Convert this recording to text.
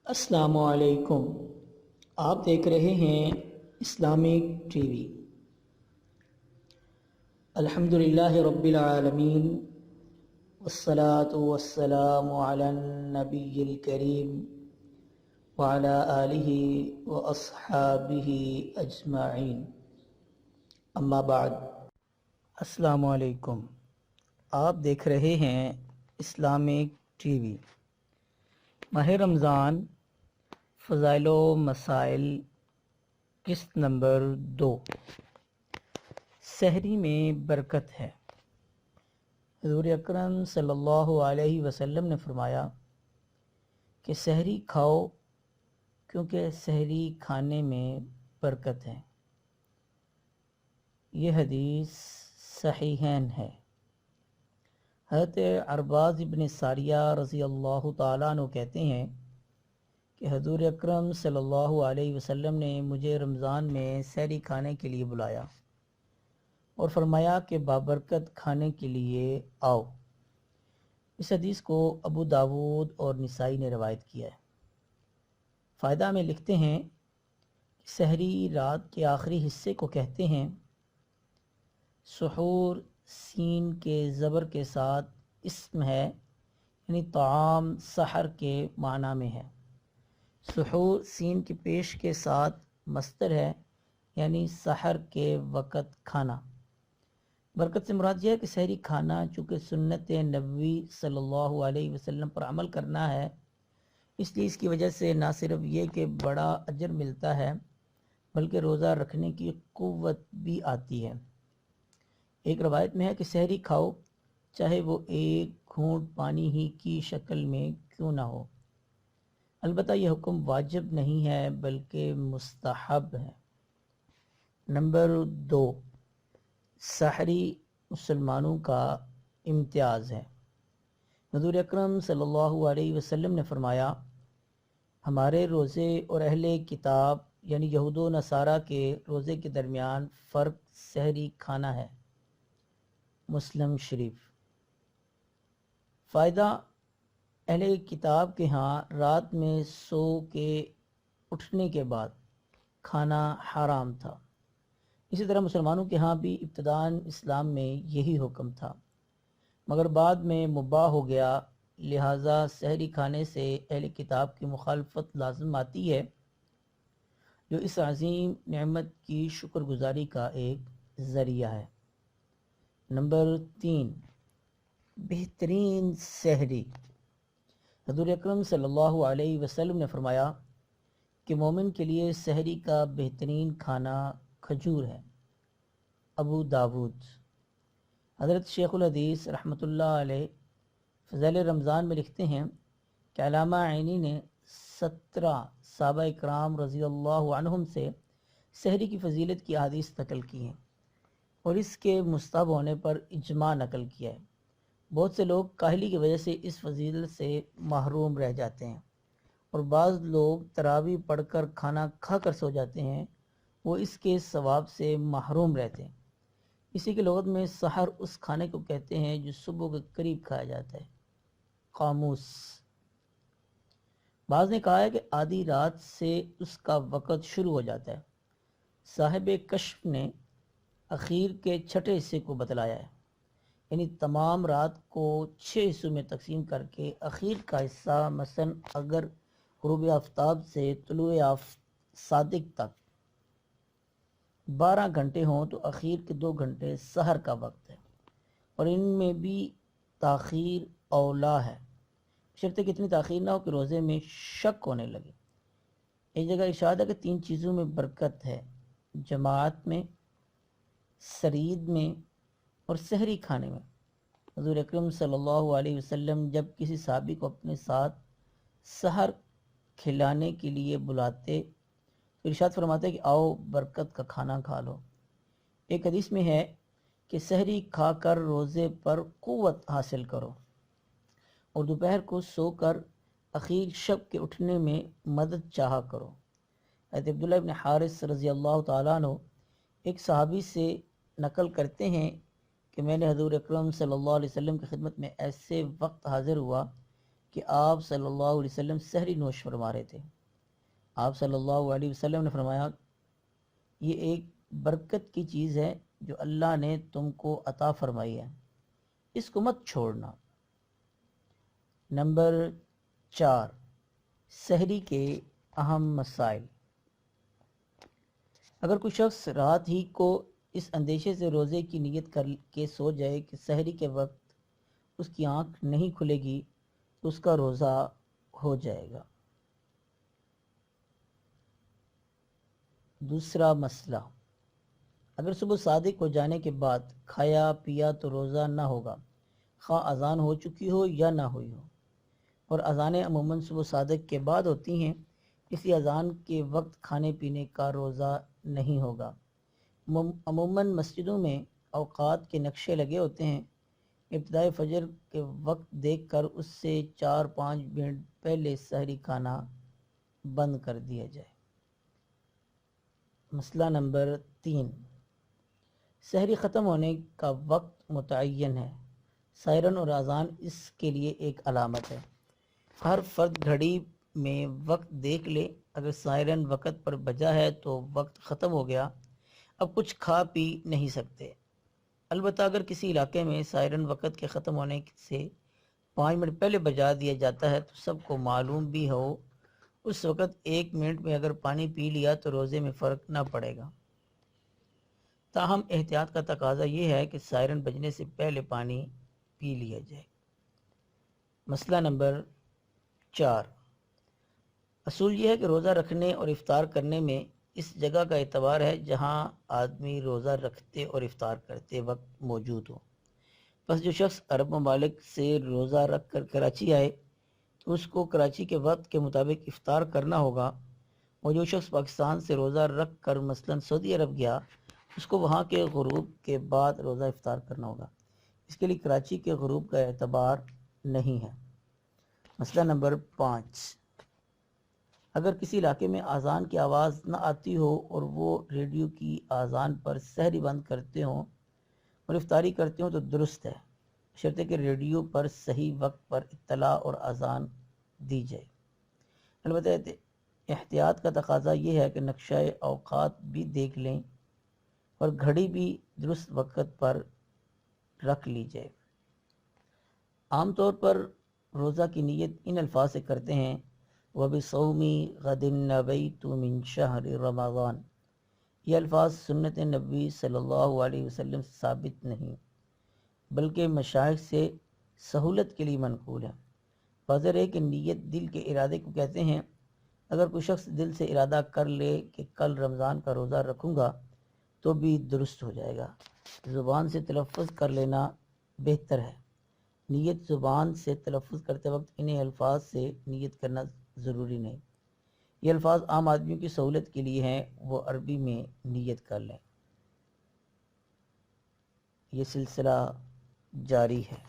السلام علیکم۔ آپ دیکھ رہے ہیں اسلامک ٹی وی۔ الحمدللہ رب العالمین، والصلاة والسلام علی النبی الکریم وعلی آلہ واصحابہ اجمعین، اما بعد۔ السلام علیکم۔ آپ دیکھ رہے ہیں اسلامک ٹی وی۔ ماہ رمضان، فضائل و مسائل، قسط نمبر 2۔ سحری میں برکت ہے۔ حضور اکرم صلی اللہ علیہ وسلم نے فرمایا کہ سحری کھاؤ کیونکہ سحری کھانے میں برکت ہے۔ یہ حدیث صحیحین ہے۔ حضرت عرباض ابن ساریہ رضی اللہ تعالیٰ عنہ کہتے ہیں کہ حضور اکرم صلی اللہ علیہ وسلم نے مجھے رمضان میں سحری کھانے کے لیے بلایا اور فرمایا کہ بابرکت کھانے کے لیے آؤ۔ اس حدیث کو ابو داود اور نسائی نے روایت کیا ہے۔ فائدہ میں لکھتے ہیں کہ سحری رات کے آخری حصے کو کہتے ہیں۔ سحور سین کے زبر کے ساتھ اسم ہے، یعنی طعام سحر کے معنی میں ہے۔ سحور سین کے پیش کے ساتھ مصدر ہے، یعنی سحر کے وقت کھانا۔ برکت سے مراد یہ ہے کہ سحری کھانا چونکہ سنت نبوی صلی اللہ علیہ وسلم پر عمل کرنا ہے، اس لیے اس کی وجہ سے نہ صرف یہ کہ بڑا اجر ملتا ہے بلکہ روزہ رکھنے کی قوت بھی آتی ہے۔ ایک روایت میں ہے کہ سحری کھاؤ چاہے وہ ایک گھونٹ پانی ہی کی شکل میں کیوں نہ ہو۔ البتہ یہ حکم واجب نہیں ہے بلکہ مستحب ہے۔ نمبر 2، سحری مسلمانوں کا امتیاز ہے۔ حضور اکرم صلی اللہ علیہ وسلم نے فرمایا، ہمارے روزے اور اہل کتاب یعنی یہود و نصارہ کے روزے کے درمیان فرق سحری کھانا ہے۔ مسلم شریف۔ فائدہ، اہل کتاب کے ہاں رات میں سو کے اٹھنے کے بعد کھانا حرام تھا۔ اسی طرح مسلمانوں کے ہاں بھی ابتداً اسلام میں یہی حکم تھا، مگر بعد میں مباح ہو گیا، لہٰذا سحری کھانے سے اہل کتاب کی مخالفت لازم آتی ہے، جو اس عظیم نعمت کی شکر گزاری کا ایک ذریعہ ہے۔ نمبر 3، بہترین سحری۔ حضور اکرم صلی اللہ علیہ وسلم نے فرمایا کہ مومن کے لیے سحری کا بہترین کھانا کھجور ہے۔ ابو داود۔ حضرت شیخ الحدیث رحمۃ اللہ علیہ فضائل رمضان میں لکھتے ہیں کہ علامہ عینی نے 17 صحابہ اکرام رضی اللہ عنہم سے سحری کی فضیلت کی احادیث نقل کی ہیں اور اس کے مستحب ہونے پر اجماع نقل کیا ہے۔ بہت سے لوگ کاہلی کی وجہ سے اس فضیلت سے محروم رہ جاتے ہیں، اور بعض لوگ تراویح پڑھ کر کھانا کھا کر سو جاتے ہیں، وہ اس کے ثواب سے محروم رہتے ہیں۔ اسی کے لغت میں سحر اس کھانے کو کہتے ہیں جو صبح کے قریب کھایا جاتا ہے۔ قاموس۔ بعض نے کہا ہے کہ آدھی رات سے اس کا وقت شروع ہو جاتا ہے۔ صاحب کشف نے اخیر کے چھٹے حصے کو بتلایا ہے، یعنی تمام رات کو 6 حصوں میں تقسیم کر کے اخیر کا حصہ، مثلا اگر غروب آفتاب سے طلوع صادق تک 12 گھنٹے ہوں تو اخیر کے 2 گھنٹے سحر کا وقت ہے، اور ان میں بھی تاخیر اولا ہے، شرط کہ اتنی تاخیر نہ ہو کہ روزے میں شک ہونے لگے۔ ایک جگہ ارشاد ہے کہ 3 چیزوں میں برکت ہے، جماعت میں، سرید میں اور سحری کھانے میں۔ حضور اکرم صلی اللہ علیہ وسلم جب کسی صحابی کو اپنے ساتھ سحر کھلانے کے لیے بلاتے تو ارشاد فرماتے کہ آؤ برکت کا کھانا کھا لو۔ ایک حدیث میں ہے کہ سحری کھا کر روزے پر قوت حاصل کرو اور دوپہر کو سو کر اخیر شب کے اٹھنے میں مدد چاہا کرو۔ حضرت عبداللہ ابن حارث رضی اللہ تعالیٰ عنہ ایک صحابی سے نقل کرتے ہیں کہ میں نے حضور اکرم صلی اللہ علیہ وسلم کی خدمت میں ایسے وقت حاضر ہوا کہ آپ صلی اللہ علیہ وسلم سحری نوش فرما رہے تھے۔ آپ صلی اللہ علیہ وسلم نے فرمایا یہ ایک برکت کی چیز ہے جو اللہ نے تم کو عطا فرمائی ہے، اس کو مت چھوڑنا۔ نمبر 4، سحری کے اہم مسائل۔ اگر کوئی شخص رات ہی کو اس اندیشے سے روزے کی نیت کر کے سو جائے کہ سحری کے وقت اس کی آنکھ نہیں کھلے گی تو اس کا روزہ ہو جائے گا۔ دوسرا مسئلہ، اگر صبح صادق ہو جانے کے بعد کھایا پیا تو روزہ نہ ہوگا، خواہ اذان ہو چکی ہو یا نہ ہوئی ہو، اور اذانیں عموماً صبح صادق کے بعد ہوتی ہیں، اسی اذان کے وقت کھانے پینے کا روزہ نہیں ہوگا۔ عموماً مسجدوں میں اوقات کے نقشے لگے ہوتے ہیں، ابتدائے فجر کے وقت دیکھ کر اس سے 4-5 منٹ پہلے سحری کھانا بند کر دیا جائے۔ مسئلہ نمبر 3، سحری ختم ہونے کا وقت متعین ہے، سائرن اور اذان اس کے لیے ایک علامت ہے۔ ہر فرد گھڑی میں وقت دیکھ لے، اگر سائرن وقت پر بجا ہے تو وقت ختم ہو گیا، اب کچھ کھا پی نہیں سکتے۔ البتہ اگر کسی علاقے میں سائرن وقت کے ختم ہونے سے 5 منٹ پہلے بجا دیا جاتا ہے تو سب کو معلوم بھی ہو، اس وقت 1 منٹ میں اگر پانی پی لیا تو روزے میں فرق نہ پڑے گا۔ تاہم احتیاط کا تقاضا یہ ہے کہ سائرن بجنے سے پہلے پانی پی لیا جائے۔ مسئلہ نمبر 4، اصول یہ ہے کہ روزہ رکھنے اور افطار کرنے میں اس جگہ کا اعتبار ہے جہاں آدمی روزہ رکھتے اور افطار کرتے وقت موجود ہو۔ بس جو شخص عرب ممالک سے روزہ رکھ کر کراچی آئے تو اس کو کراچی کے وقت کے مطابق افطار کرنا ہوگا، اور جو شخص پاکستان سے روزہ رکھ کر مثلاً سعودی عرب گیا اس کو وہاں کے غروب کے بعد روزہ افطار کرنا ہوگا، اس کے لیے کراچی کے غروب کا اعتبار نہیں ہے۔ مسئلہ نمبر 5، اگر کسی علاقے میں اذان کی آواز نہ آتی ہو اور وہ ریڈیو کی اذان پر سحری بند کرتے ہوں اور افطاری کرتے ہوں تو درست ہے، شرط کہ ریڈیو پر صحیح وقت پر اطلاع اور اذان دی جائے۔ البتہ احتیاط کا تقاضا یہ ہے کہ نقشہ اوقات بھی دیکھ لیں اور گھڑی بھی درست وقت پر رکھ لی جائے۔ عام طور پر روزہ کی نیت ان الفاظ سے کرتے ہیں، وَبِصَوْمِ غَدٍ نَوَيْتُ مِنْ شَهْرِ رَمَضَانَ۔ یہ الفاظ سنت نبی صلی اللہ علیہ وسلم سے ثابت نہیں بلکہ مشائخ سے سہولت کے لیے منقول ہے۔ واضح ہے کہ نیت دل کے ارادے کو کہتے ہیں۔ اگر کوئی شخص دل سے ارادہ کر لے کہ کل رمضان کا روزہ رکھوں گا تو بھی درست ہو جائے گا۔ زبان سے تلفظ کر لینا بہتر ہے۔ نیت زبان سے تلفظ کرتے وقت انہیں الفاظ سے نیت کرنا ضروری نہیں۔ یہ الفاظ عام آدمیوں کی سہولت کے لیے ہیں، وہ عربی میں نیت کر لیں۔ یہ سلسلہ جاری ہے۔